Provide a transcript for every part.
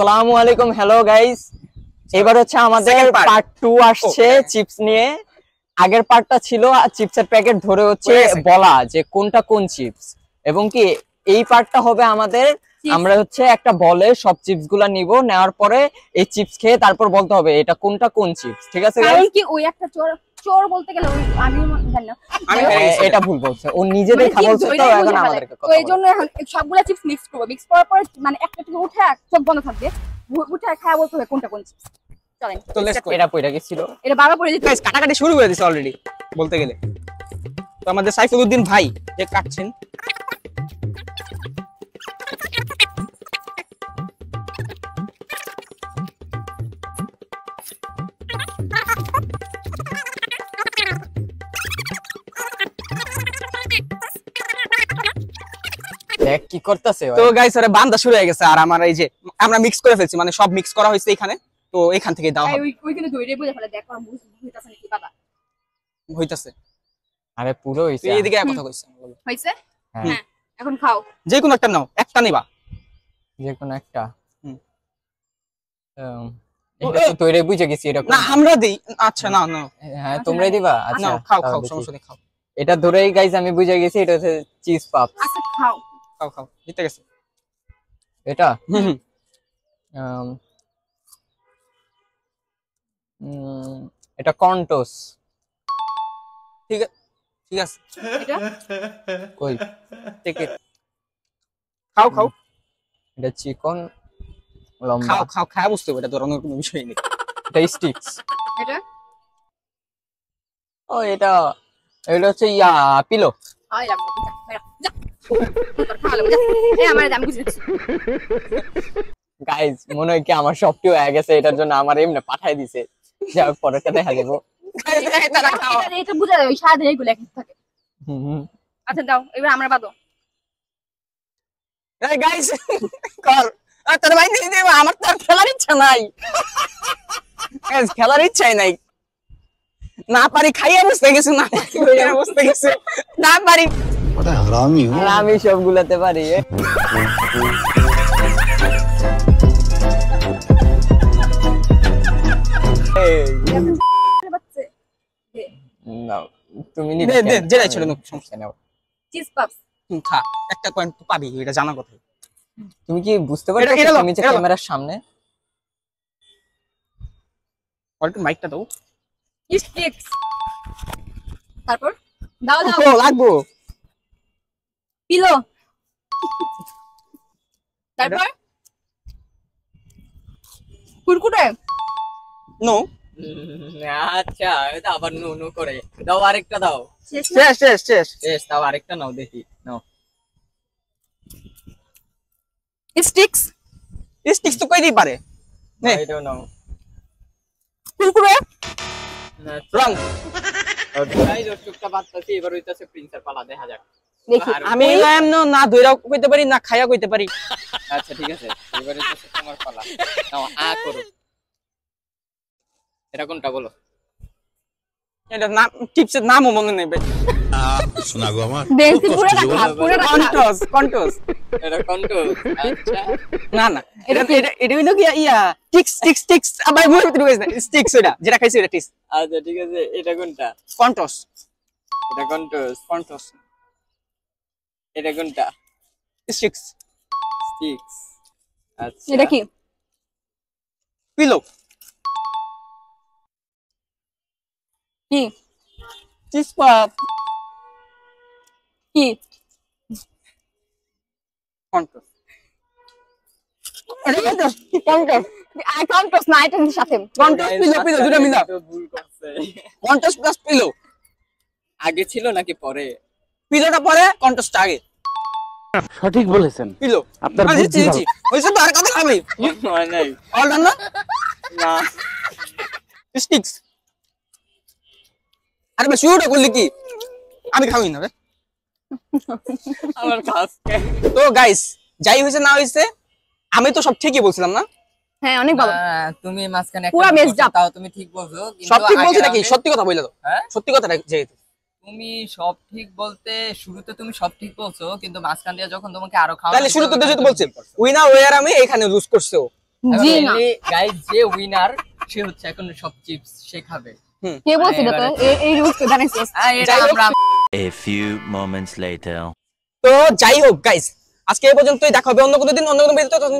আসসালামু আলাইকুম, hello guys. এবার হচ্ছে আমাদের পার্ট 2 আসছে চিপস নিয়ে। আগের পার্টটা ছিল চিপসের প্যাকেট ধরে হচ্ছে বলা যে কোনটা কোন চিপস, এবং কি এই পার্টটা হবে আমাদের আমরা হচ্ছে একটা বলে সব চিপস গুলা নিব, নেওয়ার পরে এই চিপস খেয়ে তারপর বলতে হবে এটা কোনটা কোন চিপস। ঠিক আছে গাইস? কি ওই একটা চোর বলতে গেলে আমি জানি না, আমি এটা ভুল বলছে, ও নিজে দেখা বলছে, তো এখন আমাদেরকে কথা তো এইজন্য এখন সবগুলা চিপস মিক্স করব। মিক্স করার পরে মানে একটা থেকে উঠে চোখ বন্ধ থাকবে, উঠে খাওয়া বলতে হবে কোনটা কোন চিপস। চলেন তো লেটস গো। এটা কইরা গেছিল, এটা বাবা পড়ে দিতে গাইস কাটাকাটি শুরু করে দিয়েছে অলরেডি বলতে গেলে। তো আমাদের সাইফুল উদ্দিন ভাই যে কাটছেন, দেখ কি করতেছে। তো গাইস আরে বান্দা শুরু হয়ে গেছে। আর আমার এই যে আমরা মিক্স করে ফেলছি, মানে সব মিক্স করা হয়েছে এখানে, তো এখান থেকে দাও হবে। ওইখানে ধরে বুঝে ফেলে দেখো বুঝতাছ নাকি বাবা হইতাছে। আরে পুরো হইছে। তুই এদিকে এক কথা কইছিস হইছে? হ্যাঁ হ্যাঁ এখন খাও। যে কোনো একটা নাও, একটা নিবা যে কোনো একটা। এটা তো তৈরি বুঝে গেছি এরকম। না আমরা দেই। আচ্ছা না না হ্যাঁ তোমরাই দিবা। আচ্ছা খাও খাও, সমস্যা নেই, খাও। এটা ধরেই গাইস আমি বুঝে গেছি এটা হচ্ছে চিজ পাপস। আচ্ছা খাও খাও খাও, জিতে গেছে এটা হুম এটা কর্নটোস। ঠিক আছে ঠিক আছে, এটা কই টেক ইট। খাও খাও এটা চিকন লম্বা। খাও খাও, খায় বুঝতে হবে, এটা ধরনের কোনো বিষয় নেই। এটা স্টিক্স। এটা ও এটা এটা হচ্ছে ইয়া পিলো। আই লাগবে যা তোর খাওয়া লাগবে যা। আমার দাম বুঝিস গাইস মনে হয় কি আমার সবটি হয়ে গেছে, এটার জন্য আমার এমনি পাঠাই দিছে। যা পরেরটা দেখা দেবো। এটা বুঝা যায় ওই সাদা এইগুলো এক থাকে। হুম আচ্ছা দাও এবার আমরা বাদো। এই গাইস কর। তোর ভাই নিয়ে দেব, আমার তো আর খেলার ইচ্ছা নাই। গাইস খেলার ইচ্ছাই নাই, না পারি খাইয়া বসতে গেছে, না পারি খাইয়া বসতে গেছে, না পারি। बड़ा हरामी हो। আমি সব গুলাতে পারি। বাচ্চা না তুমি দে দে যেটাই ছিল না, সমস্যা নাও। চিজ পাপস তুমি খা, একটা পয়েন্ট তো পাবি, এটা জানা কথা। তুমি কি বুঝতে পারছো এটা তুমি যে ক্যামেরার সামনে? অল্প মাইকটা দাও। স্টিক্স তারপর দাও দাও ও লাগবো পিলো তারপর কুরকুরে নো। আচ্ছা এটা আবার নো নো করে দাও, আরেকটা দাও। শেষ শেষ শেষ শেষ, তাও আরেকটা নাও দেখি। নাও স্টিক্স স্টিক্স তো কই দিই পারে। নে এটাও নাও। কুরকুরে রং। ওকে গাইস ওটুকটা বাদতাছি, এবার হইতাছে প্রিন্সের পালা, দেখা যাক। দেখি আমি না ধইরাও কইতে পারি, না খাইয়া কইতে পারি। আচ্ছা ঠিক আছে, এবার হইতাছে তোমার পালা। নাও আ করো। এটা কোনটা বলো? এটা নাম টিপসের নামও মনে নেই। सुना गो আমার বেশি পুরো রাখা পুরো রাখা কন্টোস কন্টোস। এটা কন্ট্রোল। আচ্ছা না না এটা এটা হইলো কি ইয়া টিক্স টিক্স টিক্স, আবার মুখের ভিতরে কইছ না স্টিক্স, ওটা যেটা খাইছি ওটা টিক্স। আচ্ছা ঠিক আছে, এটা কোনটা? কন্টোস এটা কন্ট্রোল। কন্টোস। এটা কোনটা? স্টিক্স। স্টিক্স। আচ্ছা এটা কি পিলো কি চিজ পপ কি কন্টোস। এটা কন্টোস কন্টোস আই কন্টোস না এটা সাথে কন্টোস পিলো পিলো দুটো মিলা। তো ভুল করছে। কন্টোস প্লাস পিলো। আগে ছিল নাকি পরে? পিলোটা পরে, কন্টোসটা আগে। সঠিক বলেছেন পিলো আপনার আমি বুদ্ধি ভালো। চিনছি হইছে তো, আর কথা খাবি হয় নাই। অল ডান না না স্টিক্স। আরে ভাই শুরুটা করলি কি, আমি খাবি না রে। আমার কাছে তো গাইস যাই হইছে না হইছে, আমি তো সব ঠিকই বলছিলাম না? হ্যাঁ অনেক ভালো তুমি মাঝখানে পুরা একটা messed up। তাও তুমি ঠিক বলছো, সব ঠিক বলছি আগে নাকি? আমি- সত্যি কথা বইলা দাও। হ্যাঁ? সত্যি কথাটা যেহেতু তুমি সব ঠিক বলতে শুরুতে তুমি সব ঠিক বলছো, কিন্তু মাঝখান দিয়ে যখন তোমাকে আরো খাওয়া তাহলে শুরু করতে যেহেতু বলছি উইনার ওয়ার আমি এখানে লুজ করছে ও। জি না গাইস যে উইনার সে হচ্ছে এখন সব চিপস সে খাবে। কে বলছে এটা তো এই রুলস তো জানাইছিস এটা আমরা A few moments later. তো যাই হোক গাইস, আজকে এই পর্যন্তই, দেখা হবে অন্য কোনো দিন অন্য কোনো ভিডিওতে। তখন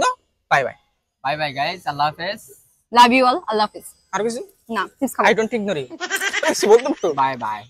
bye bye. Bye bye guys, আল্লাহ হাফেজ। লাভ ইউ অল, আল্লাহ হাফেজ। আর কিছু? না চিপস খাবো। I don't ignore you. বলতাম তো। Bye by.